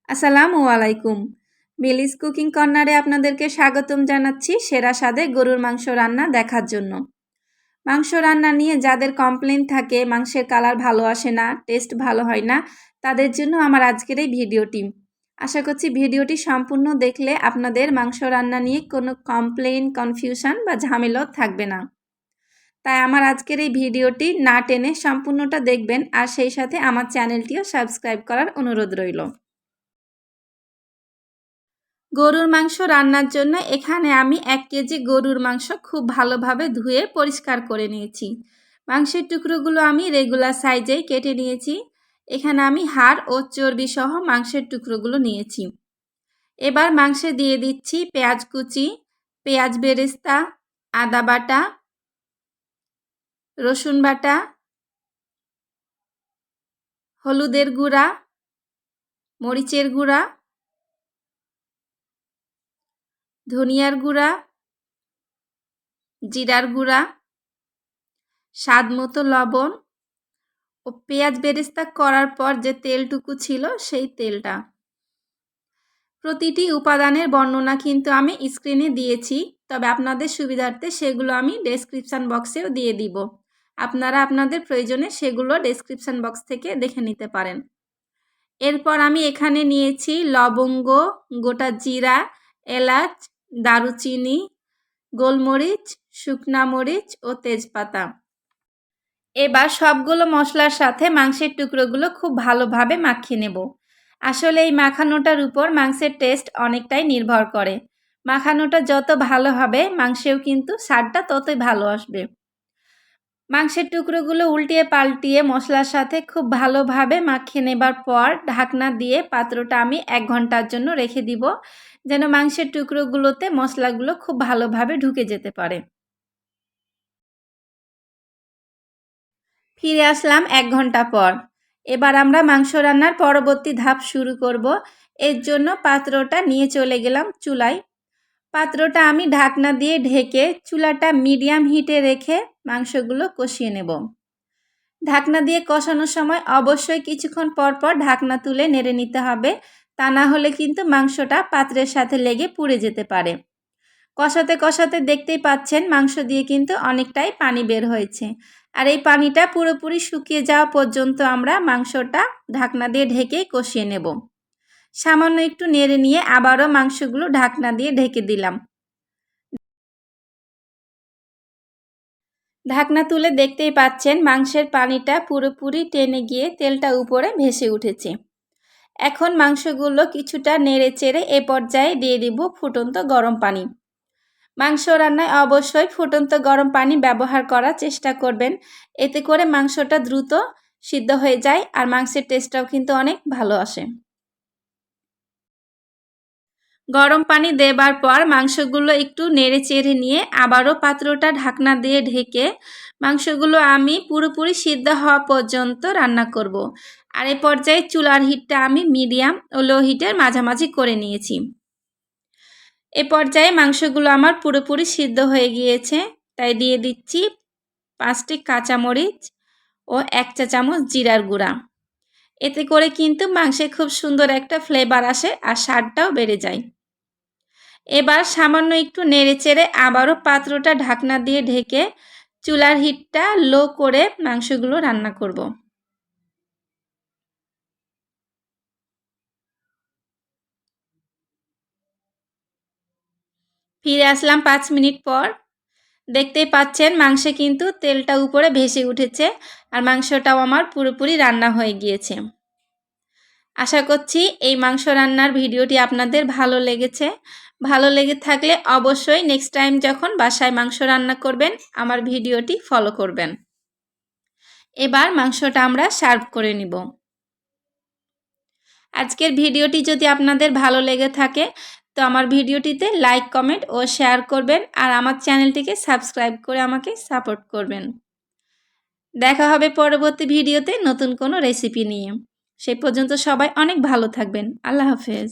আসসালামু আলাইকুম। মিলিস কুকিং কর্নারে আপনাদেরকে স্বাগতম জানাচ্ছি সেরা স্বাদে গরুর মাংস রান্না দেখার জন্য। মাংস রান্না নিয়ে যাদের কমপ্লেন থাকে মাংসের কালার ভালো আসে না, টেস্ট ভালো হয় না, তাদের জন্য আমার আজকের এই ভিডিওটি। আশা করছি ভিডিওটি সম্পূর্ণ দেখলে আপনাদের মাংস রান্না নিয়ে কোনো কমপ্লেন, কনফিউশন বা ঝামেলা থাকবে না। তাই আমার আজকের এই ভিডিওটি না টেনে সম্পূর্ণটা দেখবেন আর সেই সাথে আমার চ্যানেলটিও সাবস্ক্রাইব করার অনুরোধ রইল। গরুর মাংস রান্নার জন্য এখানে আমি 1 কেজি গরুর মাংস খুব ভালোভাবে ধুয়ে পরিষ্কার করে নিয়েছি। মাংসের টুকরোগুলো আমি রেগুলার সাইজেই কেটে নিয়েছি। এখানে আমি হাড় ও চর্বি সহ মাংসের টুকরোগুলো নিয়েছি। এবার মাংসে দিয়ে দিচ্ছি পেঁয়াজ কুচি, পেঁয়াজ বেরেস্তা, আদা বাটা, রসুন বাটা, হলুদের গুঁড়া, মরিচের গুঁড়া, ধনিয়ার গুঁড়া, জিরার গুঁড়া, স্বাদ মতো লবণ ও পেঁয়াজ বেরেস্তা করার পর যে তেলটুকু ছিল সেই তেলটা। প্রতিটি উপাদানের বর্ণনা কিন্তু আমি স্ক্রিনে দিয়েছি, তবে আপনাদের সুবিধার্থে সেগুলো আমি ডেসক্রিপশান বক্সেও দিয়ে দিব। আপনারা আপনাদের প্রয়োজনে সেগুলো ডেসক্রিপশান বক্স থেকে দেখে নিতে পারেন। এরপর আমি এখানে নিয়েছি লবঙ্গ, গোটা জিরা, এলাচ, দারুচিনি, গোলমরিচ, শুকনা মরিচ ও তেজপাতা। এবার সবগুলো মশলার সাথে মাংসের টুকরোগুলো খুব ভালোভাবে মাখিয়ে নেব। আসলে এই মাখানোটার উপর মাংসের টেস্ট অনেকটাই নির্ভর করে। মাখানোটা যত ভালো হবে মাংসেও কিন্তু স্বাদটা ততই ভালো আসবে। মাংসের টুকরোগুলো উল্টিয়ে পাল্টিয়ে মশলার সাথে খুব ভালোভাবে মাখিয়ে নেবার পর ঢাকনা দিয়ে পাত্রটা আমি 1 ঘন্টার জন্য রেখে দিব, যেন মাংসের টুকরোগুলোতে মশলাগুলো খুব ভালোভাবে ঢুকে যেতে পারে। ফিরে আসলাম 1 ঘন্টা পর। এবার আমরা মাংস রান্নার পরবর্তী ধাপ শুরু করব। এর জন্য পাত্রটা নিয়ে চলে গেলাম চুলায়। পাত্রটা আমি ঢাকনা দিয়ে ঢেকে চুলাটা মিডিয়াম হিটে রেখে মাংসগুলো কষিয়ে নেব। ঢাকনা দিয়ে কষানোর সময় অবশ্যই কিছুক্ষণ পর পর ঢাকনা তুলে নেড়ে নিতে হবে, তা না হলে কিন্তু মাংসটা পাত্রের সাথে লেগে পুড়ে যেতে পারে। কষাতে কষাতে দেখতেই পাচ্ছেন মাংস দিয়ে কিন্তু অনেকটাই পানি বের হয়েছে, আর এই পানিটা পুরোপুরি শুকিয়ে যাওয়া পর্যন্ত আমরা মাংসটা ঢাকনা দিয়ে ঢেকে কষিয়ে নেব। সামান্য একটু নেড়ে নিয়ে আবারও মাংসগুলো ঢাকনা দিয়ে ঢেকে দিলাম। ঢাকনা তুলে দেখতেই পাচ্ছেন মাংসের পানিটা পুরোপুরি টেনে গিয়ে তেলটা উপরে ভেসে উঠেছে। এখন মাংসগুলো কিছুটা নেড়ে চেড়ে এ পর্যায়ে দিয়ে দিব ফুটন্ত গরম পানি। মাংস রান্নায় অবশ্যই ফুটন্ত গরম পানি ব্যবহার করার চেষ্টা করবেন, এতে করে মাংসটা দ্রুত সিদ্ধ হয়ে যায় আর মাংসের টেস্টটাও কিন্তু অনেক ভালো আসে। গরম পানি দেবার পর মাংসগুলো একটু নেড়ে চেড়ে নিয়ে আবারও পাত্রটা ঢাকনা দিয়ে ঢেকে মাংসগুলো আমি পুরোপুরি সিদ্ধ হওয়া পর্যন্ত রান্না করব। আর এই পর্যায়ে চুলার হিটটা আমি মিডিয়াম ও লো হিটের মাঝামাঝি করে নিয়েছি। এ পর্যায়ে মাংসগুলো আমার পুরোপুরি সিদ্ধ হয়ে গিয়েছে, তাই দিয়ে দিচ্ছি 5টি কাঁচামরিচ ও 1 চা চামচ জিরার গুঁড়া। এতে করে কিন্তু মাংসে খুব সুন্দর একটা ফ্লেভার আসে আর স্বাদটাও বেড়ে যায়। এবার সামান্য একটু নেড়েচেড়ে আবারও পাত্রটা ঢাকনা দিয়ে ঢেকে চুলার হিটটা লো করে মাংসগুলো রান্না করব। ফিরে আসলাম 5 মিনিট পর। দেখতেই পাচ্ছেন মাংসে কিন্তু তেলটা উপরে ভেসে উঠেছে আর মাংসটাও আমার পুরোপুরি রান্না হয়ে গিয়েছে। আশা করছি এই মাংস রান্নার ভিডিওটি আপনাদের ভালো লেগেছে। ভালো লেগে থাকলে অবশ্যই নেক্সট টাইম যখন বাসায় মাংস রান্না করবেন আমার ভিডিওটি ফলো করবেন। এবার মাংসটা আমরা সার্ভ করে নিব। আজকের ভিডিওটি যদি আপনাদের ভালো লেগে থাকে তো আমার ভিডিওটিতে লাইক, কমেন্ট ও শেয়ার করবেন আর আমার চ্যানেলটিকে সাবস্ক্রাইব করে আমাকে সাপোর্ট করবেন। দেখা হবে পরবর্তী ভিডিওতে নতুন কোনো রেসিপি নিয়ে। সেই পর্যন্ত সবাই অনেক ভালো থাকবেন। আল্লাহ হাফেজ।